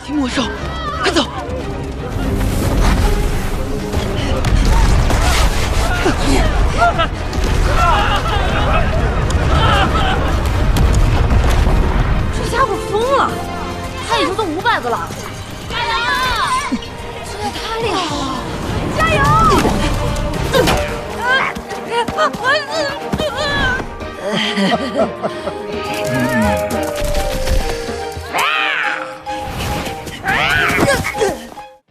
金魔兽，快走！这家伙疯了，他已经都500个了。加油！这也太厉害了！加油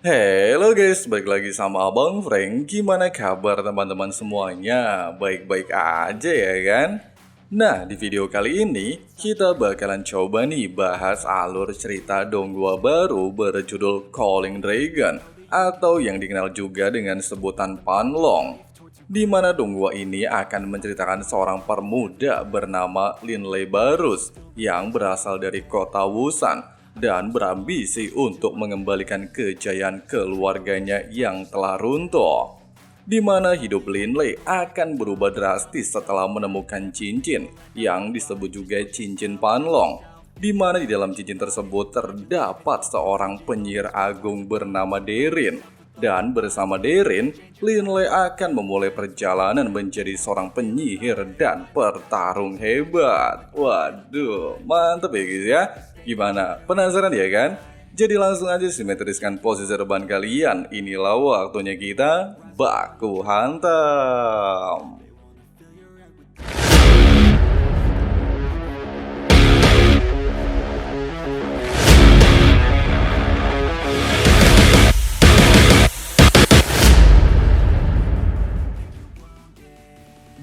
！Halo guys, balik lagi sama Abang Frank. Gimana kabar teman-teman semuanya? Baik-baik aja ya kan? Nah, di video kali ini kita bakalan coba nih bahas alur cerita Donghua baru berjudul Calling Dragon atau yang dikenal juga dengan sebutan Panlong, di mana Donghua ini akan menceritakan seorang permuda bernama Linley Barus yang berasal dari kota Wusan dan berambisi untuk mengembalikan kejayaan keluarganya yang telah runtuh. Di mana hidup Linley akan berubah drastis setelah menemukan cincin yang disebut juga cincin Panlong, di mana di dalam cincin tersebut terdapat seorang penyihir agung bernama Derin. Dan bersama Derin, Linley akan memulai perjalanan menjadi seorang penyihir dan petarung hebat. Waduh, mantep ya guys ya. Gimana? Penasaran ya kan? Jadi langsung aja simetriskan posisi rebahan kalian. Inilah waktunya kita baku hantam.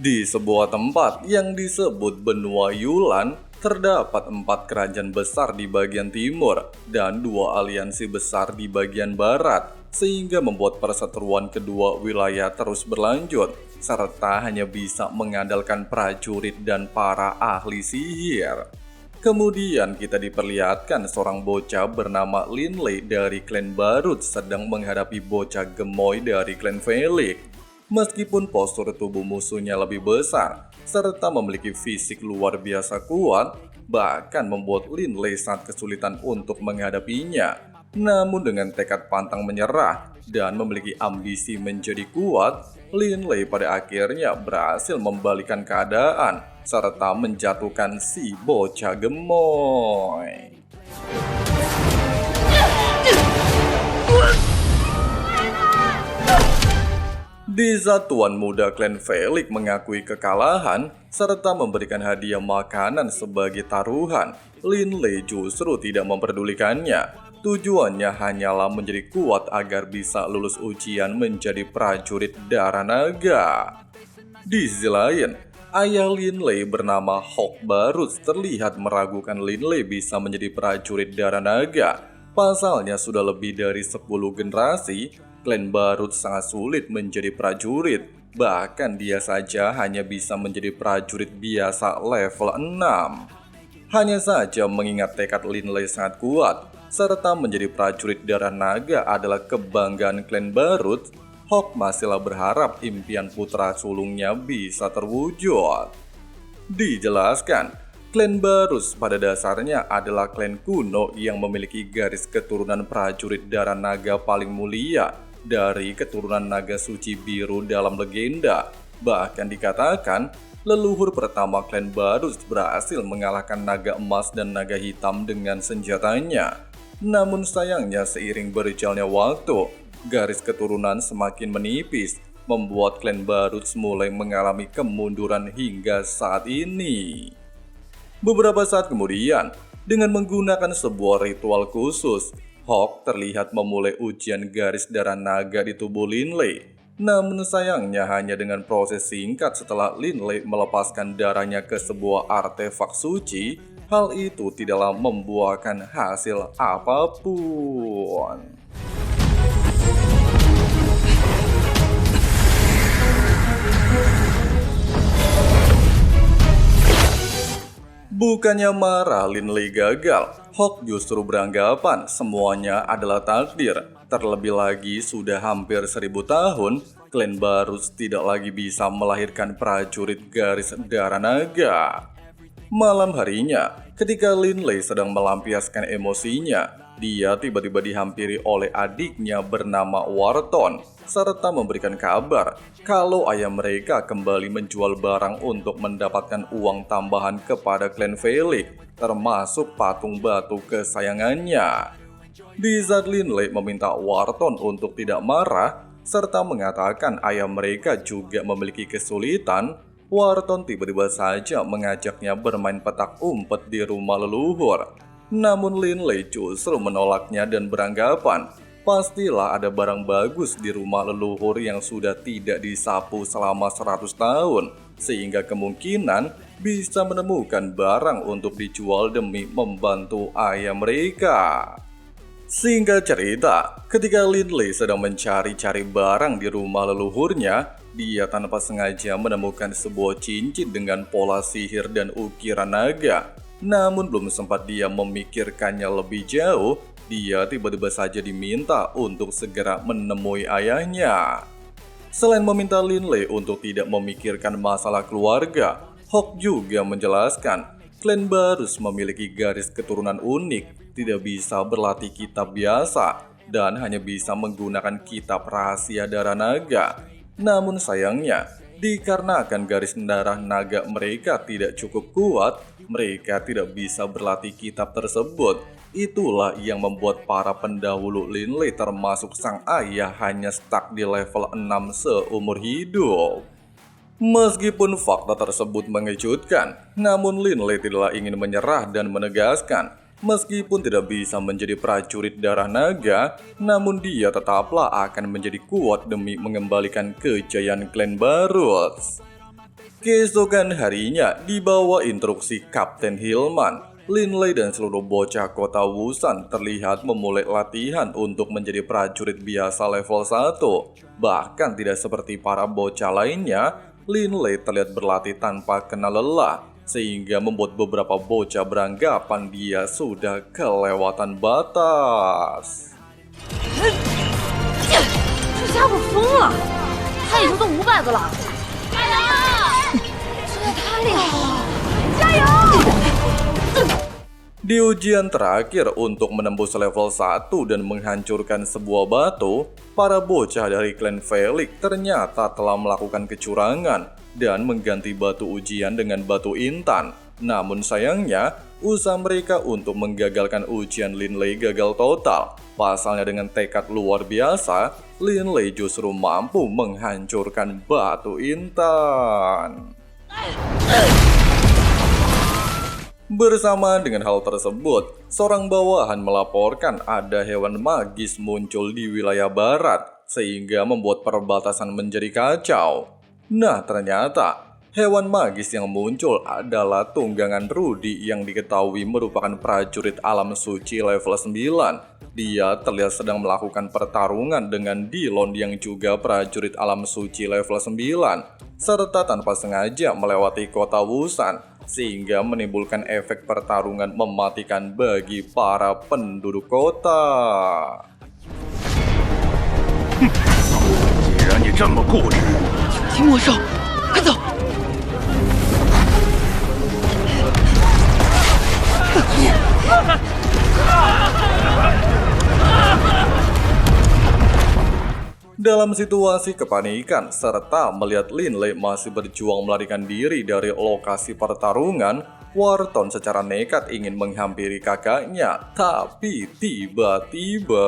Di sebuah tempat yang disebut benua Yulan, terdapat 4 kerajaan besar di bagian timur dan 2 aliansi besar di bagian barat, sehingga membuat perseteruan kedua wilayah terus berlanjut, serta hanya bisa mengandalkan prajurit dan para ahli sihir. Kemudian kita diperlihatkan seorang bocah bernama Linley dari klan Barut sedang menghadapi bocah gemoy dari klan Felix. Meskipun postur tubuh musuhnya lebih besar, serta memiliki fisik luar biasa kuat, bahkan membuat Linley sangat kesulitan untuk menghadapinya. Namun dengan tekad pantang menyerah dan memiliki ambisi menjadi kuat, Linley pada akhirnya berhasil membalikan keadaan, serta menjatuhkan si bocah gemoy. Di saat tuan muda klan Felix mengakui kekalahan serta memberikan hadiah makanan sebagai taruhan, Linley justru tidak memperdulikannya. Tujuannya hanyalah menjadi kuat agar bisa lulus ujian menjadi prajurit darah naga. Di sisi lain, ayah Linley bernama Hawk Barus terlihat meragukan Linley bisa menjadi prajurit darah naga. Pasalnya sudah lebih dari 10 generasi, klan Barut sangat sulit menjadi prajurit, bahkan dia saja hanya bisa menjadi prajurit biasa level 6. Hanya saja mengingat tekad Linley sangat kuat, serta menjadi prajurit darah naga adalah kebanggaan klan Barut, Hawk masihlah berharap impian putra sulungnya bisa terwujud. Dijelaskan, klan Barus pada dasarnya adalah klan kuno yang memiliki garis keturunan prajurit darah naga paling mulia dari keturunan naga suci biru dalam legenda. Bahkan dikatakan, leluhur pertama klan Barus berhasil mengalahkan naga emas dan naga hitam dengan senjatanya. Namun sayangnya seiring berjalannya waktu, garis keturunan semakin menipis, membuat klan Barus mulai mengalami kemunduran hingga saat ini. Beberapa saat kemudian, dengan menggunakan sebuah ritual khusus, Hawk terlihat memulai ujian garis darah naga di tubuh Linley. Namun sayangnya hanya dengan proses singkat setelah Linley melepaskan darahnya ke sebuah artefak suci, hal itu tidaklah membuahkan hasil apapun. Bukannya marah Linley gagal, Hawk justru beranggapan semuanya adalah takdir. Terlebih lagi sudah hampir 1000 tahun, klan Barus tidak lagi bisa melahirkan prajurit garis darah naga. Malam harinya, ketika Linley sedang melampiaskan emosinya, dia tiba-tiba dihampiri oleh adiknya bernama Wharton, serta memberikan kabar kalau ayah mereka kembali menjual barang untuk mendapatkan uang tambahan kepada klan Felix, termasuk patung batu kesayangannya. Di saat Linley meminta Wharton untuk tidak marah, serta mengatakan ayah mereka juga memiliki kesulitan, Wharton tiba-tiba saja mengajaknya bermain petak umpet di rumah leluhur. Namun Linley justru menolaknya dan beranggapan pastilah ada barang bagus di rumah leluhur yang sudah tidak disapu selama 100 tahun, sehingga kemungkinan bisa menemukan barang untuk dijual demi membantu ayah mereka. Singkat cerita, ketika Linley sedang mencari-cari barang di rumah leluhurnya, dia tanpa sengaja menemukan sebuah cincin dengan pola sihir dan ukiran naga. Namun belum sempat dia memikirkannya lebih jauh, dia tiba-tiba saja diminta untuk segera menemui ayahnya. Selain meminta Linley untuk tidak memikirkan masalah keluarga, Hawk juga menjelaskan klan Barus memiliki garis keturunan unik, tidak bisa berlatih kitab biasa, dan hanya bisa menggunakan kitab rahasia darah naga. Namun sayangnya, dikarenakan garis darah naga mereka tidak cukup kuat, mereka tidak bisa berlatih kitab tersebut. Itulah yang membuat para pendahulu Linley termasuk sang ayah hanya stuck di level 6 seumur hidup. Meskipun fakta tersebut mengejutkan, namun Linley tidaklah ingin menyerah dan menegaskan, meskipun tidak bisa menjadi prajurit darah naga, namun dia tetaplah akan menjadi kuat demi mengembalikan kejayaan klan Barus. Keesokan harinya, di bawah instruksi Kapten Hillman, Linley dan seluruh bocah kota Wusan terlihat memulai latihan untuk menjadi prajurit biasa level 1. Bahkan tidak seperti para bocah lainnya, Linley terlihat berlatih tanpa kenal lelah, sehingga membuat beberapa bocah beranggapan dia sudah kelewatan batas. 这家伙疯了，他也就都500个了，加油！这也太厉害了，加油！ Di ujian terakhir untuk menembus level 1 dan menghancurkan sebuah batu, para bocah dari klan Felix ternyata telah melakukan kecurangan dan mengganti batu ujian dengan batu intan. Namun sayangnya, usaha mereka untuk menggagalkan ujian Linley gagal total. Pasalnya dengan tekad luar biasa, Linley justru mampu menghancurkan batu intan. Bersamaan dengan hal tersebut, seorang bawahan melaporkan ada hewan magis muncul di wilayah barat, sehingga membuat perbatasan menjadi kacau. Nah, ternyata hewan magis yang muncul adalah tunggangan Rudy yang diketahui merupakan prajurit alam suci level 9. Dia terlihat sedang melakukan pertarungan dengan Dillon yang juga prajurit alam suci level 9, serta tanpa sengaja melewati kota Wusan, sehingga menimbulkan efek pertarungan mematikan bagi para penduduk kota. 既然你这么固执，听我说，快走！ Dalam situasi kepanikan serta melihat Linley masih berjuang melarikan diri dari lokasi pertarungan, Wharton secara nekat ingin menghampiri kakaknya, tapi tiba-tiba...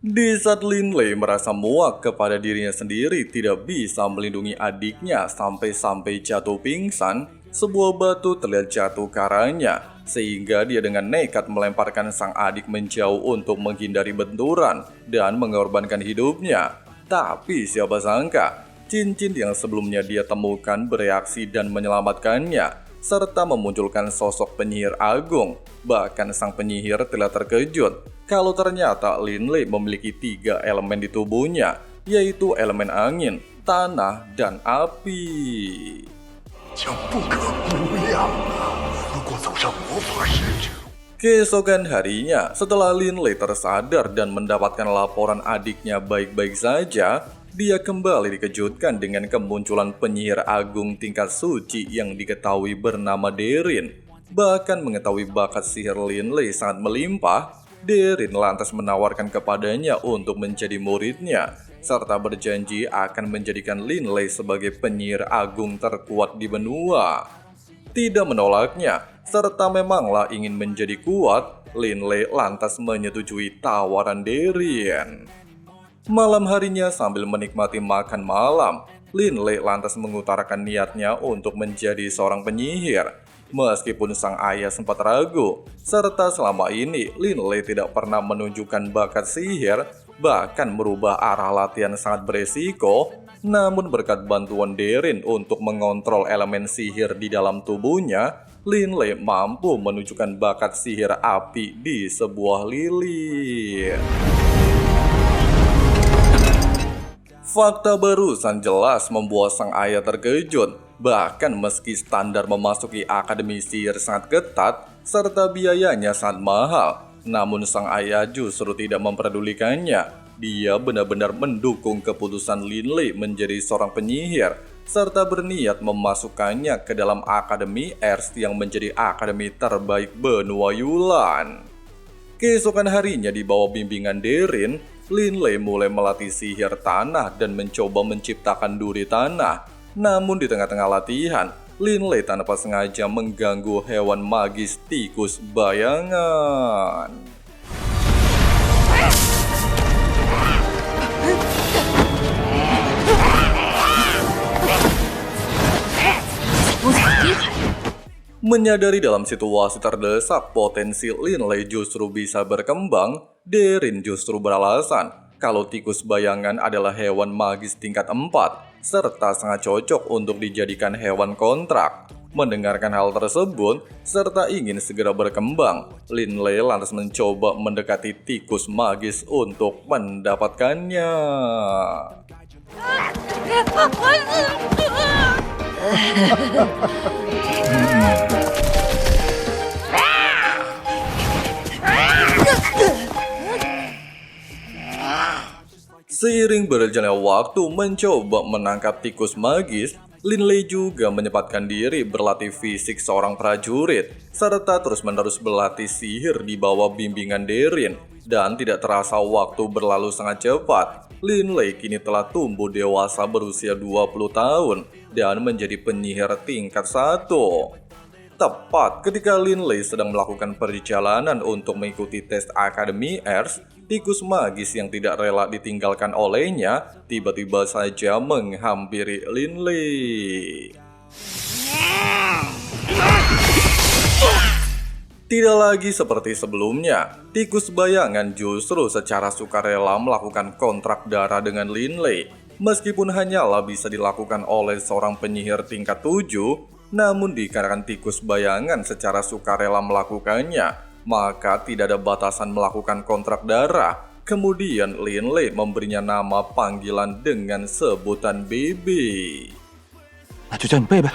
Di saat Linley merasa muak kepada dirinya sendiri tidak bisa melindungi adiknya sampai jatuh pingsan, sebuah batu terlihat jatuh ke arahnya, sehingga dia dengan nekat melemparkan sang adik menjauh untuk menghindari benturan dan mengorbankan hidupnya. Tapi siapa sangka, cincin yang sebelumnya dia temukan bereaksi dan menyelamatkannya, serta memunculkan sosok penyihir agung. Bahkan sang penyihir telah terkejut kalau ternyata Linley memiliki 3 elemen di tubuhnya, yaitu elemen angin, tanah, dan api. 将不可估量啊！如果走上魔法使者， Keesokan harinya, setelah Linley tersadar dan mendapatkan laporan adiknya baik-baik saja, dia kembali dikejutkan dengan kemunculan penyihir agung tingkat suci yang diketahui bernama Derin. Bahkan mengetahui bakat sihir Lin Lei sangat melimpah, Derin lantas menawarkan kepadanya untuk menjadi muridnya, serta berjanji akan menjadikan Lin Lei sebagai penyihir agung terkuat di benua. Tidak menolaknya, serta memanglah ingin menjadi kuat, Lin Lei lantas menyetujui tawaran Derin. Malam harinya sambil menikmati makan malam, Lin Lei lantas mengutarakan niatnya untuk menjadi seorang penyihir. Meskipun sang ayah sempat ragu, serta selama ini Lin Lei tidak pernah menunjukkan bakat sihir, bahkan merubah arah latihan sangat beresiko, namun berkat bantuan Derin untuk mengontrol elemen sihir di dalam tubuhnya, Lin Lei mampu menunjukkan bakat sihir api di sebuah lilin. Fakta barusan jelas membuat sang ayah terkejut. Bahkan meski standar memasuki akademi sihir sangat ketat, serta biayanya sangat mahal, namun sang ayah justru tidak memperdulikannya. Dia benar-benar mendukung keputusan Lin Lei menjadi seorang penyihir, serta berniat memasukkannya ke dalam akademi Ers yang menjadi akademi terbaik benua Yulan. Keesokan harinya di bawah bimbingan Derin, Lin Lei mulai melatih sihir tanah dan mencoba menciptakan duri tanah. Namun di tengah-tengah latihan, Lin Lei tanpa sengaja mengganggu hewan magis tikus bayangan. Menyadari dalam situasi terdesak potensi Lin Lei justru bisa berkembang, Derin justru beralasan kalau tikus bayangan adalah hewan magis tingkat 4, serta sangat cocok untuk dijadikan hewan kontrak. Mendengarkan hal tersebut, serta ingin segera berkembang, Lin Lei lantas mencoba mendekati tikus magis untuk mendapatkannya. Seiring berjalannya waktu mencoba menangkap tikus magis, Lin Lei juga menyempatkan diri berlatih fisik seorang prajurit, serta terus-menerus berlatih sihir di bawah bimbingan Derin. Dan tidak terasa waktu berlalu sangat cepat, Lin Lei kini telah tumbuh dewasa berusia 20 tahun dan menjadi penyihir tingkat 1. Tepat ketika Lin Lei sedang melakukan perjalanan untuk mengikuti tes Akademi Ers, tikus magis yang tidak rela ditinggalkan olehnya tiba-tiba saja menghampiri Lin Lei. Tidak lagi seperti sebelumnya, tikus bayangan justru secara sukarela melakukan kontrak darah dengan Lin Lei. Meskipun hanyalah bisa dilakukan oleh seorang penyihir tingkat 7, namun dikarenakan tikus bayangan secara sukarela melakukannya, maka tidak ada batasan melakukan kontrak darah. Kemudian Lin Lei memberinya nama panggilan dengan sebutan Baby. 那就叫你贝贝。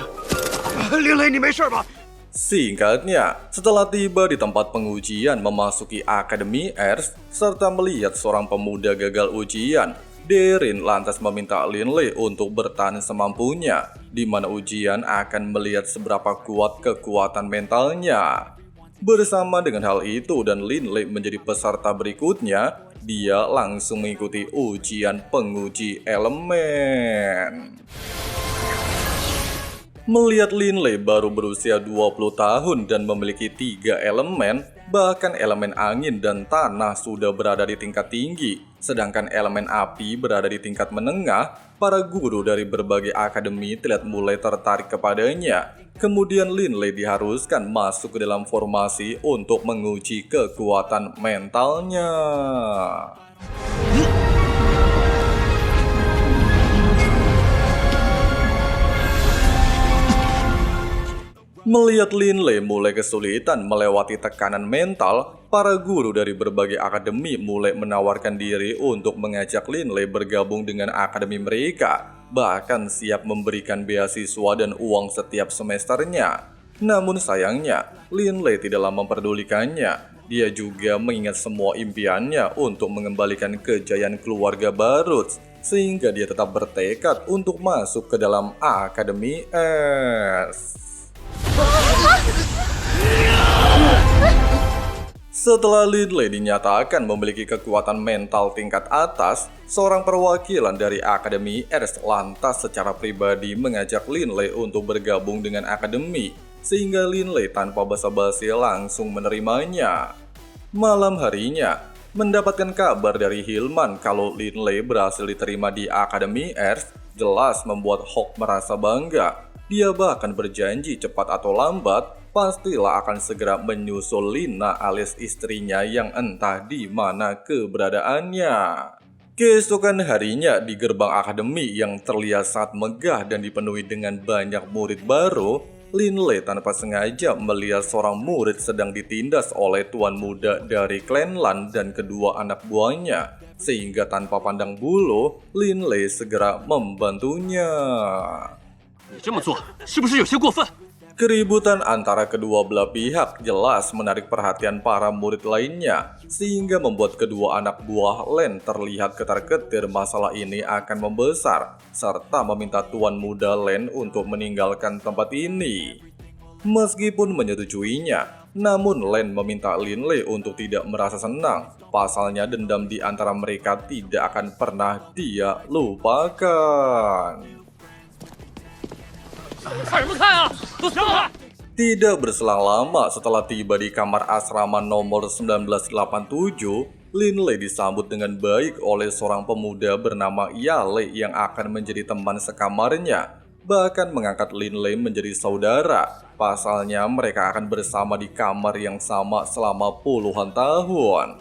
林雷，你没事吧？ Singkatnya, setelah tiba di tempat pengujian memasuki Akademi Ers, serta melihat seorang pemuda gagal ujian, Derin lantas meminta Lin Lei untuk bertahan semampunya, di mana ujian akan melihat seberapa kuat kekuatan mentalnya. Bersama dengan hal itu dan Lin Lei menjadi peserta berikutnya, dia langsung mengikuti ujian penguji elemen. Melihat Lin Lei baru berusia 20 tahun dan memiliki 3 elemen, bahkan elemen angin dan tanah sudah berada di tingkat tinggi, sedangkan elemen api berada di tingkat menengah, para guru dari berbagai akademi terlihat mulai tertarik kepadanya. Kemudian Lin Lei diharuskan masuk ke dalam formasi untuk menguji kekuatan mentalnya. Melihat Lin Lei mulai kesulitan melewati tekanan mental, para guru dari berbagai akademi mulai menawarkan diri untuk mengajak Lin Lei bergabung dengan akademi mereka, bahkan siap memberikan beasiswa dan uang setiap semesternya. Namun sayangnya, Lin Lei tidaklah memperdulikannya. Dia juga mengingat semua impiannya untuk mengembalikan kejayaan keluarga Barut, sehingga dia tetap bertekad untuk masuk ke dalam Akademi Ers. Setelah Linley dinyatakan memiliki kekuatan mental tingkat atas, seorang perwakilan dari Akademi Ers lantas secara pribadi mengajak Linley untuk bergabung dengan Akademi, sehingga Linley tanpa basa-basi langsung menerimanya. Malam harinya, mendapatkan kabar dari Hillman kalau Linley berhasil diterima di Akademi Ers jelas membuat Hawk merasa bangga. Dia bahkan berjanji cepat atau lambat pastilah akan segera menyusul Lina alias istrinya yang entah di mana keberadaannya. Keesokan harinya di gerbang akademi yang terlihat sangat megah dan dipenuhi dengan banyak murid baru, Linley tanpa sengaja melihat seorang murid sedang ditindas oleh tuan muda dari klan Lan dan kedua anak buahnya. Sehingga tanpa pandang bulu, Linley segera membantunya. 你这么做是不是有些过分？ Keributan antara kedua belah pihak jelas menarik perhatian para murid lainnya, sehingga membuat kedua anak buah Len terlihat ketar-ketir masalah ini akan membesar, serta meminta tuan muda Len untuk meninggalkan tempat ini. Meskipun menyetujuinya, namun Len meminta Linley untuk tidak merasa senang. Pasalnya dendam di antara mereka tidak akan pernah dia lupakan. 看什么看啊！都上来！ Tidak berselang lama setelah tiba di kamar asrama nomor 1987, Linley disambut dengan baik oleh seorang pemuda bernama Yale yang akan menjadi teman sekamarnya. Bahkan mengangkat Linley menjadi saudara. Pasalnya mereka akan bersama di kamar yang sama selama puluhan tahun.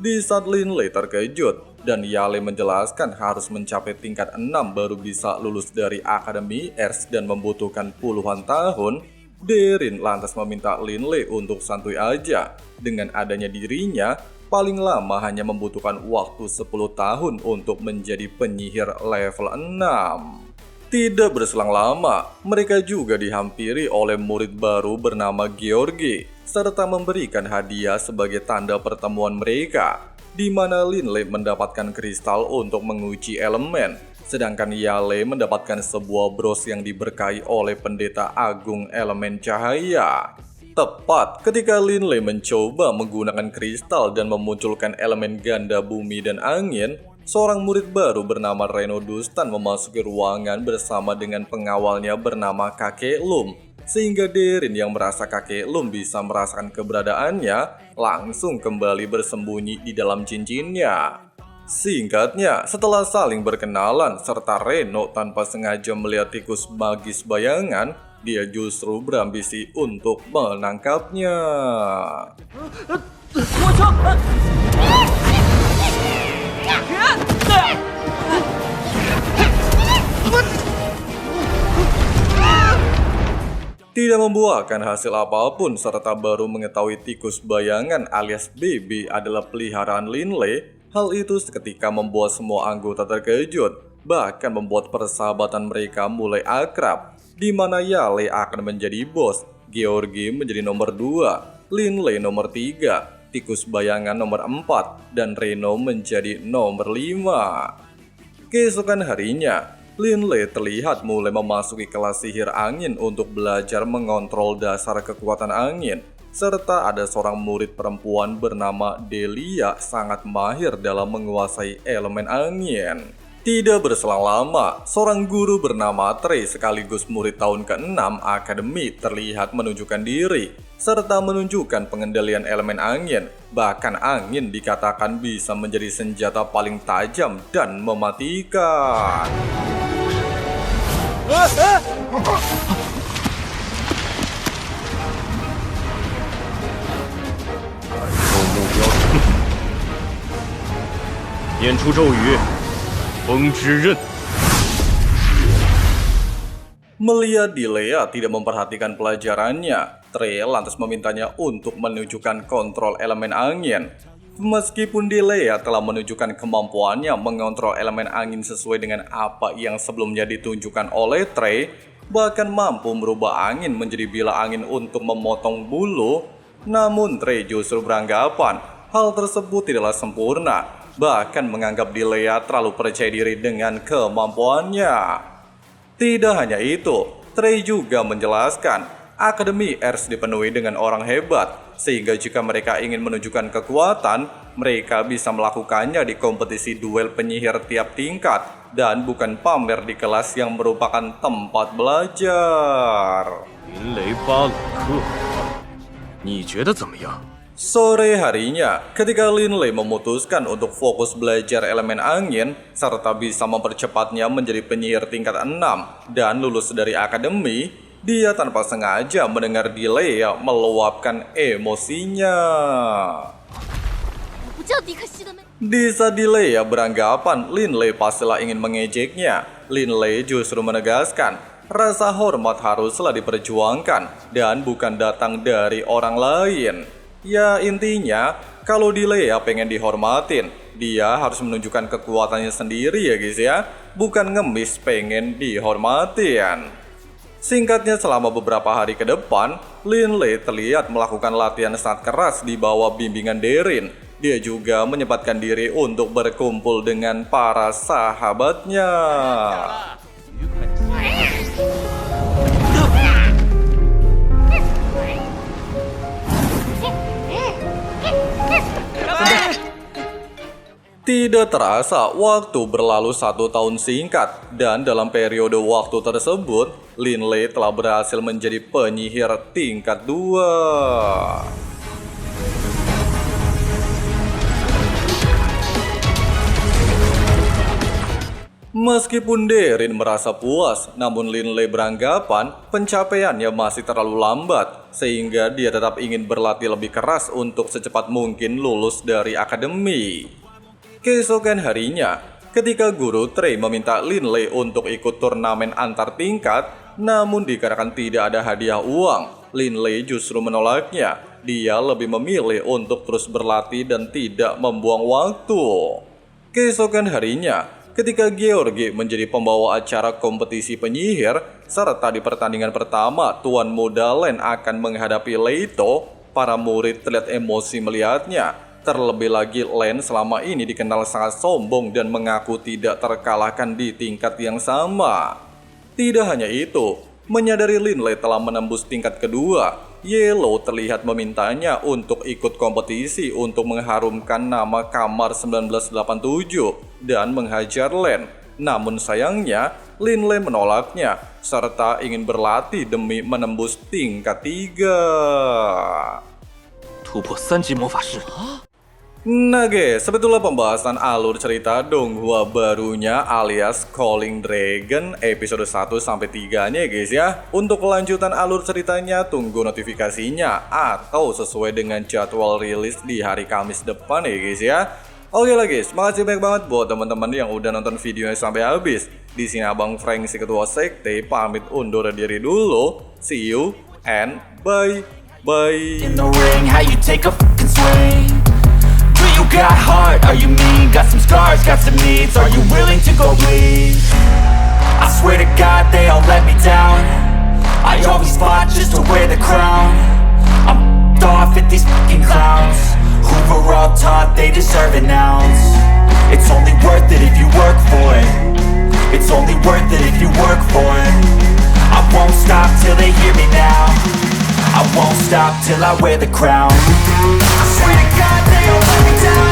Di saat Linley terkejut dan Yale menjelaskan harus mencapai tingkat 6 baru bisa lulus dari Akademi Ers dan membutuhkan puluhan tahun, Derin lantas meminta Linley untuk santuy aja. Dengan adanya dirinya, paling lama hanya membutuhkan waktu 10 tahun untuk menjadi penyihir level 6. Tidak berselang lama, mereka juga dihampiri oleh murid baru bernama Georgie, serta memberikan hadiah sebagai tanda pertemuan mereka, di mana Linley mendapatkan kristal untuk menguji elemen, sedangkan Yale mendapatkan sebuah bros yang diberkahi oleh pendeta agung elemen cahaya. Tepat ketika Linley mencoba menggunakan kristal dan memunculkan elemen ganda bumi dan angin, seorang murid baru bernama Reno Dustan memasuki ruangan bersama dengan pengawalnya bernama Kakek Lum. Sehingga Derin yang merasa Kakek Lum bisa merasakan keberadaannya, langsung kembali bersembunyi di dalam cincinnya. Singkatnya, setelah saling berkenalan serta Reno tanpa sengaja melihat tikus magis bayangan, dia justru berambisi untuk menangkapnya. 我操！ Tidak membuahkan hasil apapun serta baru mengetahui tikus bayangan alias BB adalah peliharaan Linley, hal itu seketika membuat semua anggota terkejut, bahkan membuat persahabatan mereka mulai akrab, di mana Yale akan menjadi bos, Georgie menjadi nomor 2, Linley nomor 3, tikus bayangan nomor 4, dan Reno menjadi nomor 5. Keesokan harinya, Linley terlihat mulai memasuki kelas sihir angin untuk belajar mengontrol dasar kekuatan angin. Serta ada seorang murid perempuan bernama Delia sangat mahir dalam menguasai elemen angin. Tidak berselang lama, seorang guru bernama Trey sekaligus murid tahun ke-6 Akademi terlihat menunjukkan diri, serta menunjukkan pengendalian elemen angin. Bahkan angin dikatakan bisa menjadi senjata paling tajam dan mematikan. 念出咒语，风之刃。 Melihat Dilea tidak memperhatikan pelajarannya, Trey lantas memintanya untuk menunjukkan kontrol elemen angin. Meskipun Dilea telah menunjukkan kemampuannya mengontrol elemen angin sesuai dengan apa yang sebelumnya ditunjukkan oleh Trey, bahkan mampu merubah angin menjadi bilah angin untuk memotong bulu, namun Trey justru beranggapan hal tersebut tidaklah sempurna, bahkan menganggap Dilea terlalu percaya diri dengan kemampuannya. Tidak hanya itu, Trey juga menjelaskan Akademi Ers dipenuhi dengan orang hebat, sehingga jika mereka ingin menunjukkan kekuatan, mereka bisa melakukannya di kompetisi duel penyihir tiap tingkat, dan bukan pamer di kelas yang merupakan tempat belajar. 林雷巴鲁克，你觉得怎么样？ Sore harinya, ketika Lin Lei memutuskan untuk fokus belajar elemen angin, serta bisa mempercepatnya menjadi penyihir tingkat 6 dan lulus dari akademi, dia tanpa sengaja mendengar Dilea meluapkan emosinya. Di saat Dilea beranggapan Lin Lei pastilah ingin mengejeknya, Lin Lei justru menegaskan, rasa hormat haruslah diperjuangkan dan bukan datang dari orang lain. Ya intinya, kalau Dilea pengen dihormatin, dia harus menunjukkan kekuatannya sendiri ya guys ya, bukan ngemis pengen dihormatin. Singkatnya, selama beberapa hari ke depan, Lin Lei terlihat melakukan latihan sangat keras di bawah bimbingan Derin. Dia juga menyempatkan diri untuk berkumpul dengan para sahabatnya. Tidak terasa, waktu berlalu 1 tahun singkat, dan dalam periode waktu tersebut, Lin Lei telah berhasil menjadi penyihir tingkat 2. Meskipun Derin merasa puas, namun Lin Lei beranggapan pencapaiannya masih terlalu lambat, sehingga dia tetap ingin berlatih lebih keras untuk secepat mungkin lulus dari akademi. Keesokan harinya, ketika Guru Trey meminta Lin Lei untuk ikut turnamen antar tingkat, namun dikarenakan tidak ada hadiah uang, Lin Lei justru menolaknya. Dia lebih memilih untuk terus berlatih dan tidak membuang waktu. Keesokan harinya, ketika Georgie menjadi pembawa acara kompetisi penyihir, serta di pertandingan pertama Tuan Muda Len akan menghadapi Leito, para murid terlihat emosi melihatnya. Terlebih lagi Len selama ini dikenal sangat sombong dan mengaku tidak terkalahkan di tingkat yang sama. Tidak hanya itu, menyadari Lin Lei telah menembus tingkat kedua, Yellow terlihat memintanya untuk ikut kompetisi untuk mengharumkan nama Kamar 1987 dan menghajar Len. Namun sayangnya, Lin Lei menolaknya, serta ingin berlatih demi menembus tingkat 3. 突破3级魔法师。 Nah guys, sebetulnya pembahasan alur cerita Donghua barunya alias Calling Dragon episode 1-3 nya guys ya. Untuk kelanjutan alur ceritanya tunggu notifikasinya atau sesuai dengan jadwal rilis di hari Kamis depan ya guys ya. Oke lah guys, makasih banyak banget buat teman-teman yang udah nonton videonya sampai habis. Di sini Abang Frank si ketua sekte pamit undur diri dulu. See you and bye bye. In the ring, how you take a fucking swing? Do you got heart? Are you mean? Got some scars, got some needs. Are you willing to go bleed? I swear to God they all let me down. I always fought just to wear the crown. I'm off at these fucking clowns who were all taught they deserve an ounce. It's only worth it if you work for it. It's only worth it if you work for it. I won't stop till they hear me now. I won't stop till I wear the crown. I swear to God they all let me down.